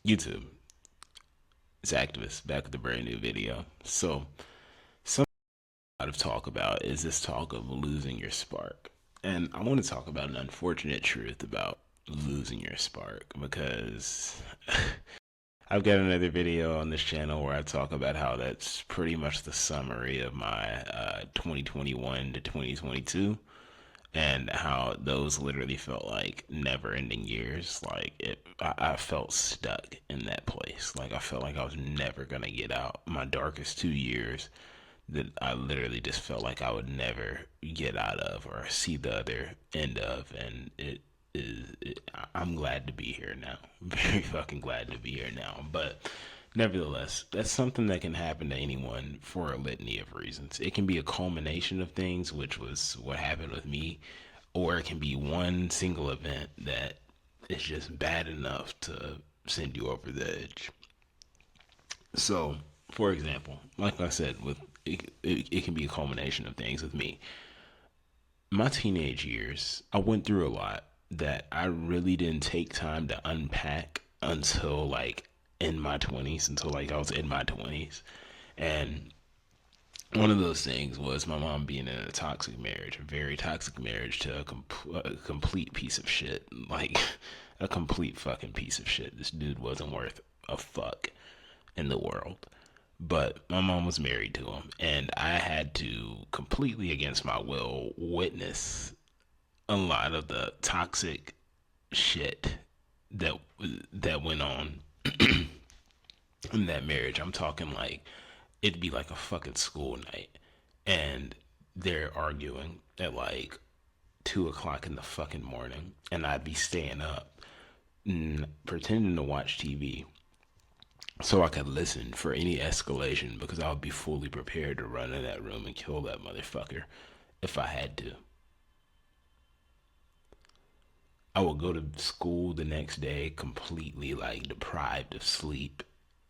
YouTube. It's Activiz back with a brand new video. So, something a lot of talk about is this talk of losing your spark. And I want to talk about an unfortunate truth about losing your spark because I've got another video on this channel where I talk about how that's pretty much the summary of my 2021 to 2022 and how those literally felt like never-ending years. I felt stuck in that place. Like I felt like I was never gonna get out. My darkest 2 years that I literally just felt like I would never get out of or see the other end of, and I'm glad to be here now. I'm very fucking glad to be here now. But nevertheless, that's something that can happen to anyone for a litany of reasons. It can be a culmination of things, which was what happened with me, or it can be one single event that is just bad enough to send you over the edge. So, for example, like I said, it can be a culmination of things with me. My teenage years, I went through a lot that I really didn't take time to unpack until like in my 20s, until like I was in my 20s. And one of those things was my mom being in a toxic marriage, a very toxic marriage to a complete piece of shit. Like, a complete fucking piece of shit. This dude wasn't worth a fuck in the world. But my mom was married to him, and I had to completely against my will witness a lot of the toxic shit that that went on in that marriage. I'm talking like it'd be like a fucking school night, and they're arguing at like 2 o'clock in the fucking morning, and I'd be staying up, pretending to watch TV so I could listen for any escalation because I would be fully prepared to run in that room and kill that motherfucker if I had to. I would go to school the next day completely like deprived of sleep,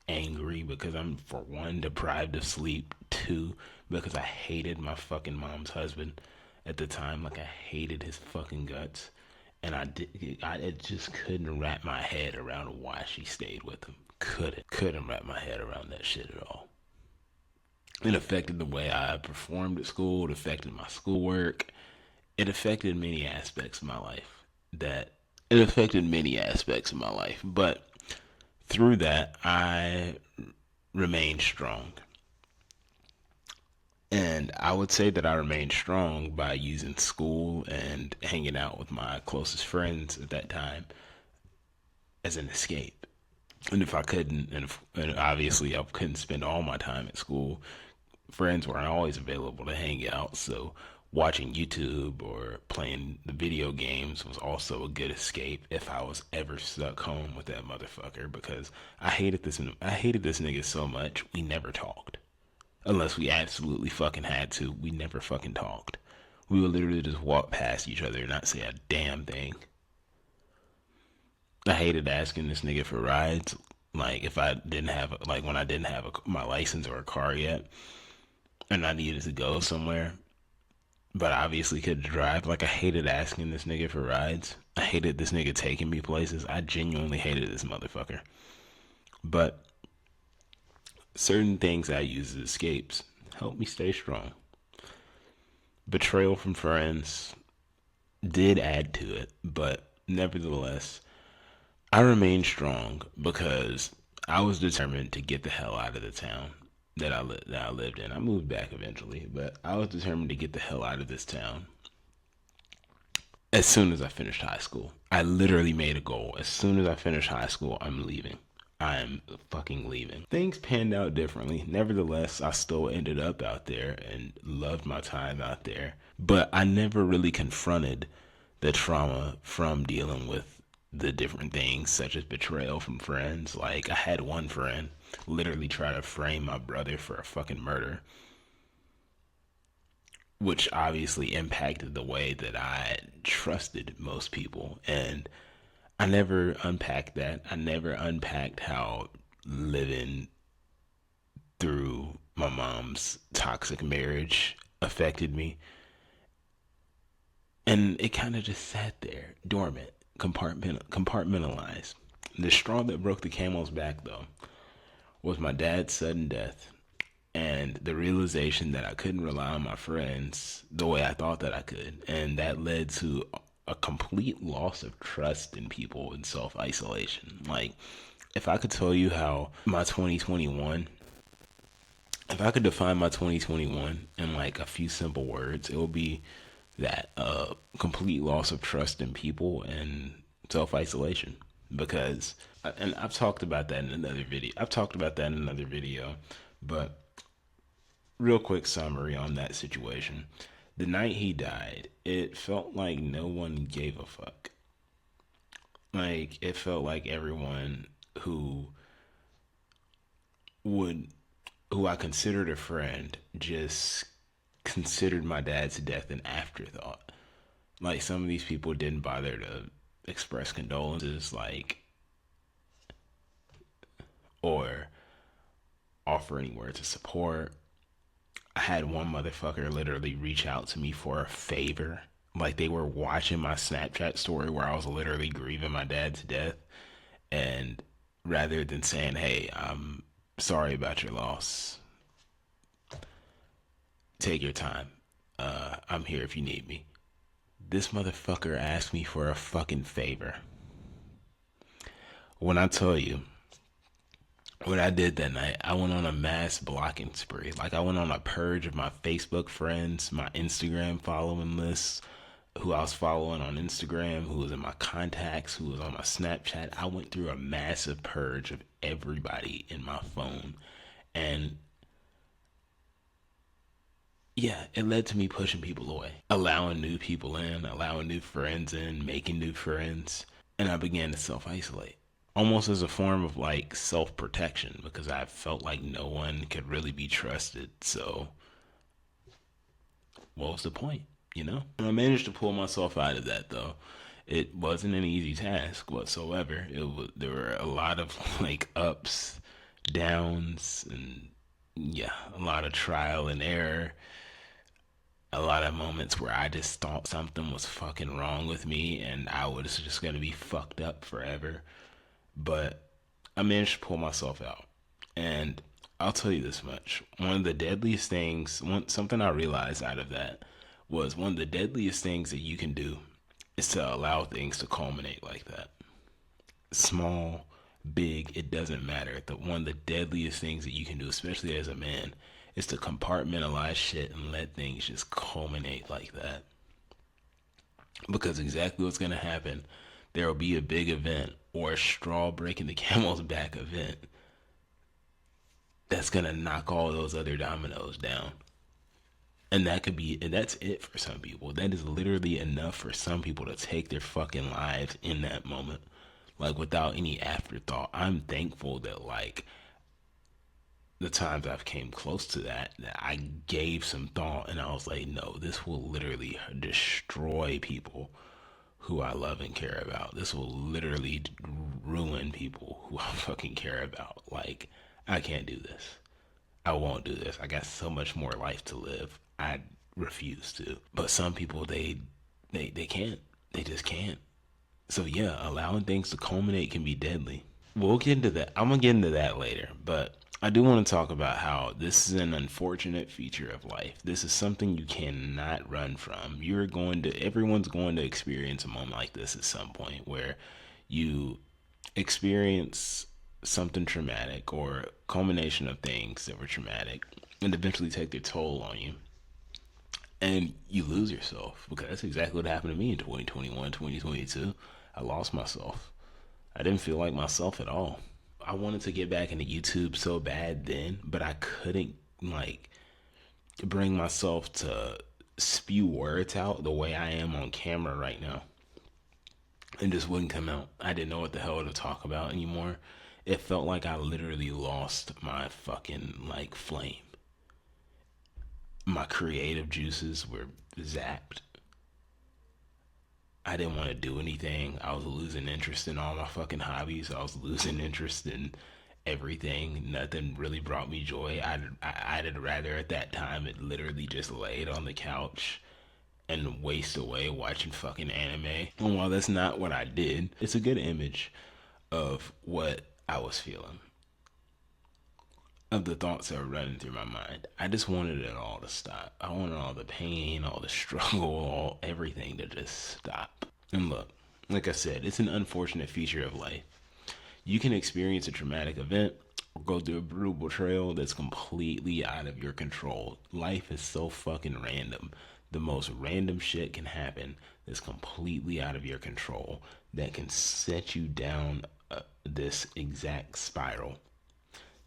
angry because I'm, for one, deprived of sleep, two, because I hated my fucking mom's husband at the time. Like, I hated his fucking guts. And I just couldn't wrap my head around why she stayed with him. Couldn't wrap my head around that shit at all. It affected the way I performed at school. It affected my schoolwork. It affected many aspects of my life. That it affected many aspects of my life. But through that, I remained strong. And I would say that I remained strong by using school and hanging out with my closest friends at that time as an escape. And if I couldn't, and obviously I couldn't spend all my time at school, friends weren't always available to hang out. So watching YouTube or playing the video games was also a good escape if I was ever stuck home with that motherfucker because I hated this nigga so much we never talked. Unless we absolutely fucking had to, we never fucking talked. We would literally just walk past each other and not say a damn thing. I hated asking this nigga for rides. Like if I didn't have, like when I didn't have my license or a car yet, and I needed to go somewhere, but I obviously couldn't drive. Like I hated asking this nigga for rides. I hated this nigga taking me places. I genuinely hated this motherfucker. But certain things I use as escapes help me stay strong. Betrayal from friends did add to it, but nevertheless, I remained strong because I was determined to get the hell out of the town that I lived in. I moved back eventually, but I was determined to get the hell out of this town as soon as I finished high school. I literally made a goal. As soon as I finish high school, I'm leaving. I'm fucking leaving. Things panned out differently. Nevertheless, I still ended up out there and loved my time out there. But I never really confronted the trauma from dealing with the different things, such as betrayal from friends. Like, I had one friend literally try to frame my brother for a fucking murder, which obviously impacted the way that I trusted most people. And I never unpacked that. I never unpacked how living through my mom's toxic marriage affected me. And it kind of just sat there, dormant, compartmentalized. The straw that broke the camel's back, though, was my dad's sudden death and the realization that I couldn't rely on my friends the way I thought that I could. And that led to a complete loss of trust in people and self isolation. Like, if I could tell you how my 2021, if I could define my 2021 in like a few simple words, it would be that complete loss of trust in people and self isolation. Because, and I've talked about that in another video. But real quick summary on that situation. The night he died, it felt like no one gave a fuck. Like, it felt like everyone who would, who I considered a friend, just considered my dad's death an afterthought. Like, some of these people didn't bother to express condolences, like, or offer any words of support. I had one motherfucker literally reach out to me for a favor. Like, they were watching my Snapchat story where I was literally grieving my dad's death. And rather than saying, hey, I'm sorry about your loss, take your time. I'm here if you need me. This motherfucker asked me for a fucking favor. When I tell you, what I did that night, I went on a mass blocking spree. Like, I went on a purge of my Facebook friends, my Instagram following lists, who I was following on Instagram, who was in my contacts, who was on my Snapchat. I went through a massive purge of everybody in my phone. And yeah, it led to me pushing people away, allowing new people in, allowing new friends in, making new friends. And I began to self isolate, almost as a form of like self protection, because I felt like no one could really be trusted. So, what was the point? You know? And I managed to pull myself out of that, though. It wasn't an easy task whatsoever. There were a lot of like ups, downs, and yeah, a lot of trial and error. A lot of moments where I just thought something was fucking wrong with me and I was just gonna be fucked up forever. But I managed to pull myself out. And I'll tell you this much. One of the deadliest things, something I realized out of that was one of the deadliest things that you can do is to allow things to culminate like that. Small, big, it doesn't matter. One of the deadliest things that you can do, especially as a man, is to compartmentalize shit and let things just culminate like that. Because exactly what's going to happen, there will be a big event or a straw breaking the camel's back event that's going to knock all those other dominoes down. And that's it for some people. That is literally enough for some people to take their fucking lives in that moment, like without any afterthought. I'm thankful that like the times I've came close to that I gave some thought and I was like, no, this will literally destroy people who I love and care about. This will literally ruin people who I fucking care about. Like, I can't do this. I won't do this. I got so much more life to live. I refuse to. But some people, they can't. They just can't. So yeah, allowing things to culminate can be deadly. We'll get into that. I'm gonna get into that later. But I do want to talk about how this is an unfortunate feature of life. This is something you cannot run from. Everyone's going to experience a moment like this at some point where you experience something traumatic or a culmination of things that were traumatic and eventually take their toll on you. And you lose yourself, because that's exactly what happened to me in 2021, 2022. I lost myself. I didn't feel like myself at all. I wanted to get back into YouTube so bad then, but I couldn't like bring myself to spew words out the way I am on camera right now. It just wouldn't come out. I didn't know what the hell to talk about anymore. It felt like I literally lost my fucking like flame. My creative juices were zapped. I didn't want to do anything. I was losing interest in all my fucking hobbies. I was losing interest in everything. Nothing really brought me joy. I'd rather at that time it literally just laid on the couch and waste away watching fucking anime. And while that's not what I did, it's a good image of what I was feeling, of the thoughts that were running through my mind. I just wanted it all to stop. I wanted all the pain, all the struggle, all everything to just stop. And look, like I said, it's an unfortunate feature of life. You can experience a traumatic event or go through a brutal betrayal that's completely out of your control. Life is so fucking random. The most random shit can happen that's completely out of your control that can set you down this exact spiral,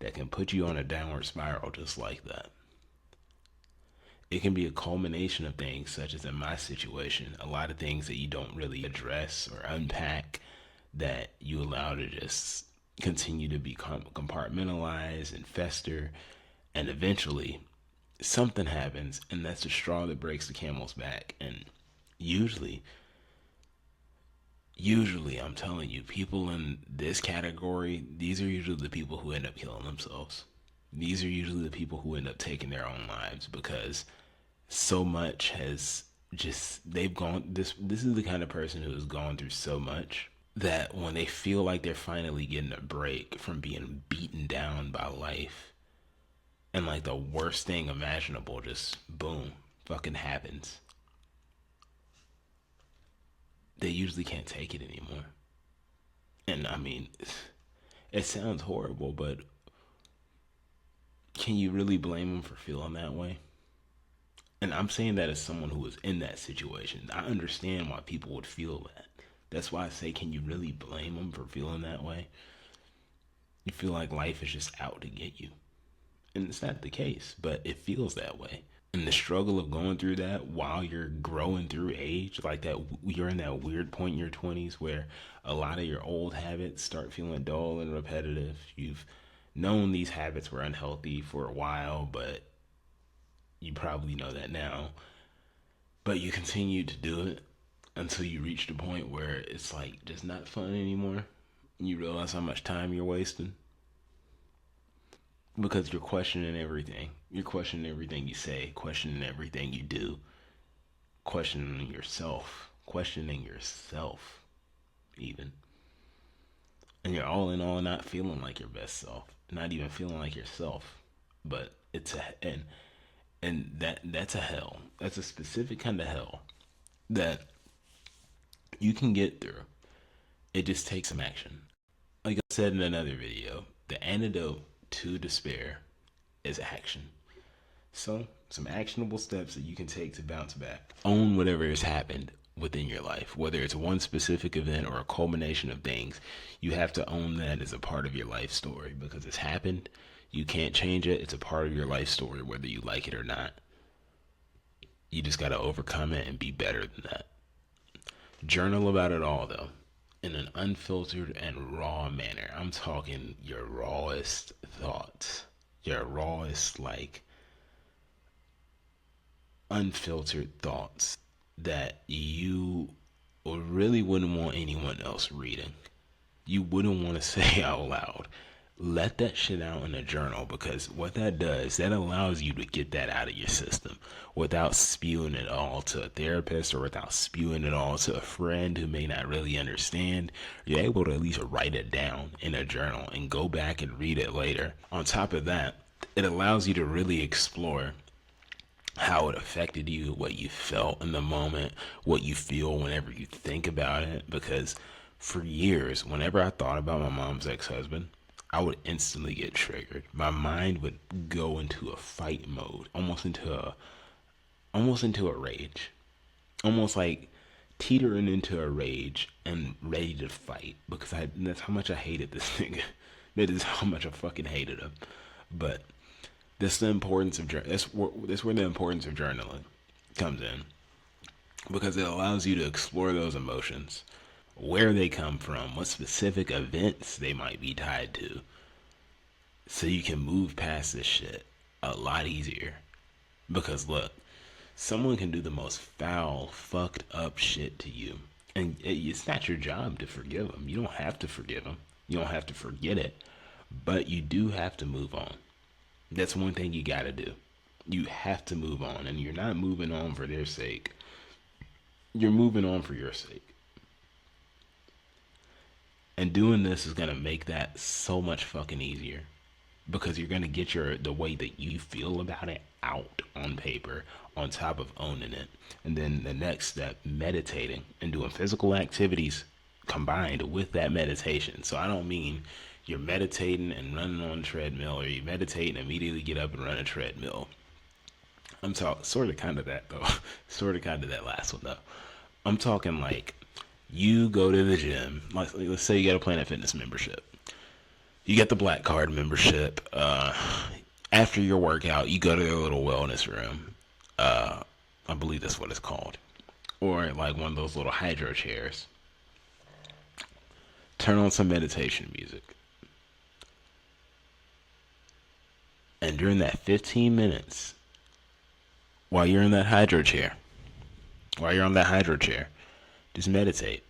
that can put you on a downward spiral just like that. It can be a culmination of things, such as in my situation, a lot of things that you don't really address or unpack that you allow to just continue to become compartmentalized and fester. And eventually, something happens, and that's the straw that breaks the camel's back. And usually, usually, I'm telling you, people in this category, these are usually the people who end up killing themselves. These are usually the people who end up taking their own lives because so much has just they've gone this is the kind of person who has gone through so much that when they feel like they're finally getting a break from being beaten down by life and like the worst thing imaginable just boom fucking happens, they usually can't take it anymore. And I mean, it sounds horrible, but can you really blame them for feeling that way? And I'm saying that as someone who was in that situation. I understand why people would feel that. That's why I say, can you really blame them for feeling that way? You feel like life is just out to get you. And it's not the case, but it feels that way. And the struggle of going through that while you're growing through age, like that, you're in that weird point in your 20s where a lot of your old habits start feeling dull and repetitive. You've known these habits were unhealthy for a while, but you probably know that now. But you continue to do it until you reach the point where it's like just not fun anymore. You realize how much time you're wasting because you're questioning everything. You're questioning everything you say, questioning everything you do, questioning yourself, even. And you're all in all not feeling like your best self, not even feeling like yourself. But it's a and that's a hell. That's a specific kind of hell that you can get through. It just takes some action. Like I said in another video, the antidote to despair is action. So, some actionable steps that you can take to bounce back. Own whatever has happened within your life, whether it's one specific event or a culmination of things. You have to own that as a part of your life story because it's happened. You can't change it. It's a part of your life story, whether you like it or not. You just got to overcome it and be better than that. Journal about it all, though, in an unfiltered and raw manner. I'm talking your rawest thoughts, your rawest, like, unfiltered thoughts that you really wouldn't want anyone else reading. You wouldn't want to say out loud. Let that shit out in a journal because what that does, that allows you to get that out of your system without spewing it all to a therapist or without spewing it all to a friend who may not really understand. You're able to at least write it down in a journal and go back and read it later. On top of that, it allows you to really explore how it affected you, what you felt in the moment, what you feel whenever you think about it. Because for years, whenever I thought about my mom's ex-husband, I would instantly get triggered. My mind would go into a fight mode, almost into a rage, almost like teetering into a rage and ready to fight because that's how much I hated this nigga. That is how much I fucking hated him. But that's the importance of that's where the importance of journaling comes in because it allows you to explore those emotions, where they come from, what specific events they might be tied to, so you can move past this shit a lot easier. Because look, someone can do the most foul, fucked up shit to you, and it's not your job to forgive them. You don't have to forgive them. You don't have to forget it, but you do have to move on. That's one thing you gotta do. You have to move on, and you're not moving on for their sake. You're moving on for your sake. And doing this is going to make that so much fucking easier because you're going to get the way that you feel about it out on paper on top of owning it. And then the next step, meditating and doing physical activities combined with that meditation. So I don't mean you're meditating and running on a treadmill, or you meditate and immediately get up and run a treadmill. I'm talking sort of kind of that though. Sort of kind of that last one though. I'm talking like you go to the gym. Like, let's say you got a Planet Fitness membership. You get the black card membership. After your workout, you go to their little wellness room. I believe that's what it's called, or like one of those little hydro chairs. Turn on some meditation music, and during that 15 minutes, while you're in that hydro chair, while you're on that hydro chair, just meditate.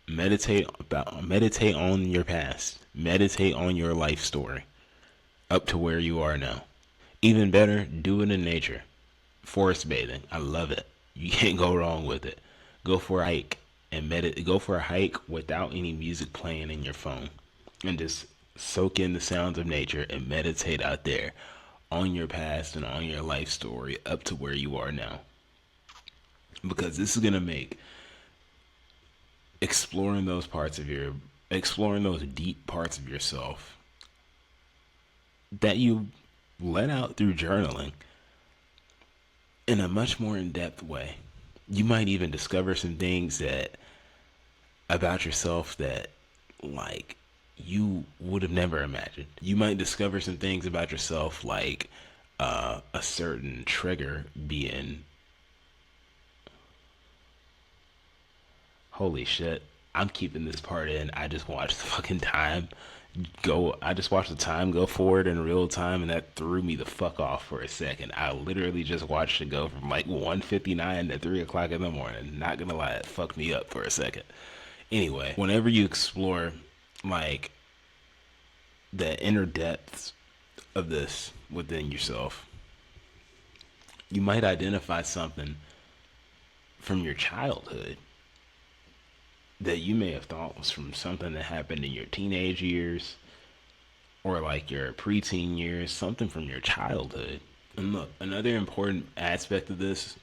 Meditate on your past. Meditate on your life story up to where you are now. Even better, do it in nature. Forest bathing. I love it. You can't go wrong with it. Go for a hike and go for a hike without any music playing in your phone, and just soak in the sounds of nature and meditate out there on your past and on your life story up to where you are now. Because this is going to make exploring those deep parts of yourself that you let out through journaling in a much more in-depth way. You might even discover some things that about yourself that like you would have never imagined. You might discover some things about yourself like a certain trigger being, holy shit, I'm keeping this part in. I just watched the fucking time I just watched the time go forward in real time, and that threw me the fuck off for a second. I literally just watched it go from like 1:59 to 3 o'clock in the morning. Not gonna lie, it fucked me up for a second. Anyway, whenever you explore like the inner depths of this within yourself, you might identify something from your childhood that you may have thought was from something that happened in your teenage years or like your preteen years, something from your childhood. And look, another important aspect of this,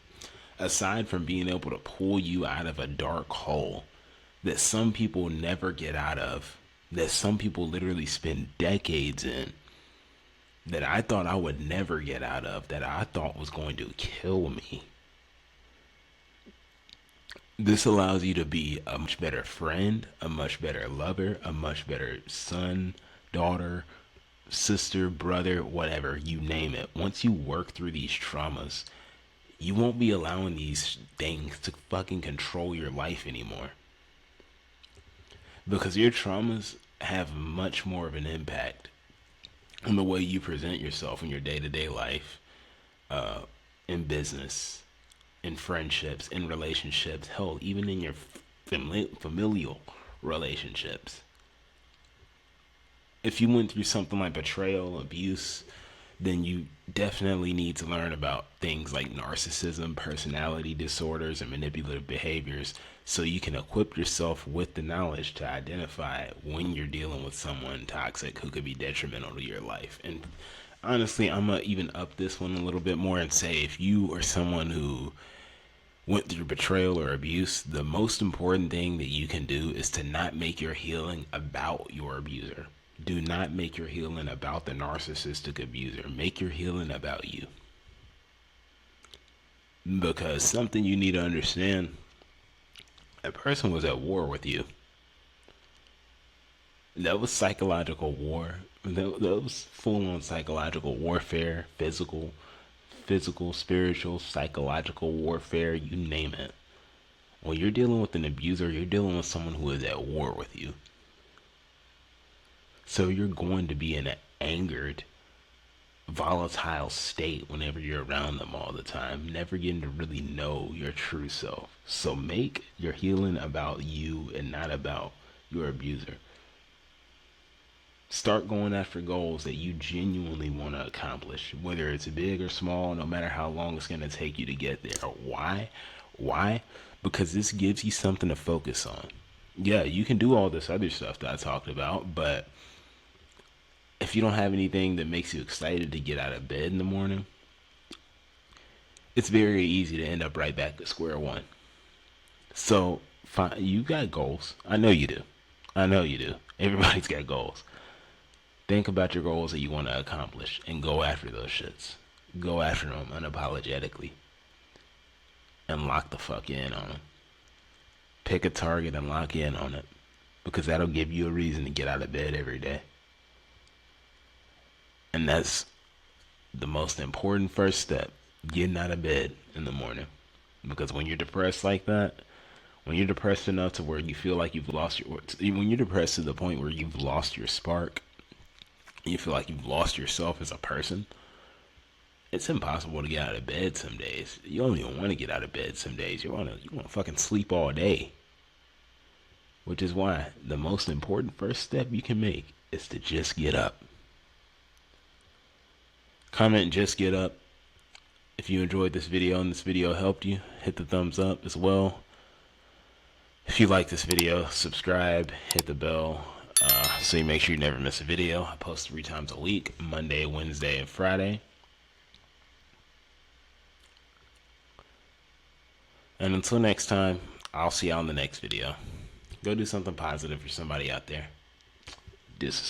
aside from being able to pull you out of a dark hole that some people never get out of, that some people literally spend decades in, that I thought I would never get out of, that I thought was going to kill me. This allows you to be a much better friend, a much better lover, a much better son, daughter, sister, brother, whatever, you name it. Once you work through these traumas, you won't be allowing these things to fucking control your life anymore. Because your traumas have much more of an impact on the way you present yourself in your day-to-day life, in business, in friendships, in relationships, hell, even in your familial relationships. If you went through something like betrayal, abuse, then you definitely need to learn about things like narcissism, personality disorders, and manipulative behaviors so you can equip yourself with the knowledge to identify when you're dealing with someone toxic who could be detrimental to your life. And honestly, I'm going to even up this one a little bit more and say if you are someone who went through betrayal or abuse, the most important thing that you can do is to not make your healing about your abuser. Do not make your healing about the narcissistic abuser. Make your healing about you. Because something you need to understand, a person was at war with you. That was psychological war. That was full-on psychological warfare, physical, spiritual, psychological warfare, you name it. When you're dealing with an abuser, you're dealing with someone who is at war with you. So you're going to be in an angered, volatile state whenever you're around them all the time, never getting to really know your true self. So make your healing about you and not about your abuser. Start going after goals that you genuinely want to accomplish, whether it's big or small, no matter how long it's going to take you to get there. Why? Because this gives you something to focus on. Yeah, you can do all this other stuff that I talked about, but if you don't have anything that makes you excited to get out of bed in the morning, it's very easy to end up right back to square one. So, fine, you got goals. I know you do. I know you do. Everybody's got goals. Think about your goals that you want to accomplish and go after those shits. Go after them unapologetically and lock the fuck in on them. Pick a target and lock in on it because that'll give you a reason to get out of bed every day. And that's the most important first step, getting out of bed in the morning. Because when you're depressed like that, when you're depressed enough to where you feel like you've lost your, when you're depressed to the point where you've lost your spark, you feel like you've lost yourself as a person, it's impossible to get out of bed some days. You don't even want to get out of bed some days. You want to fucking sleep all day. Which is why the most important first step you can make is to just get up. Comment just get up. If you enjoyed this video and this video helped you, hit the thumbs up as well. If you like this video, subscribe, hit the bell, so you make sure you never miss a video. I post 3 times a week, Monday, Wednesday, and Friday. And until next time, I'll see y'all in the next video. Go do something positive for somebody out there. This is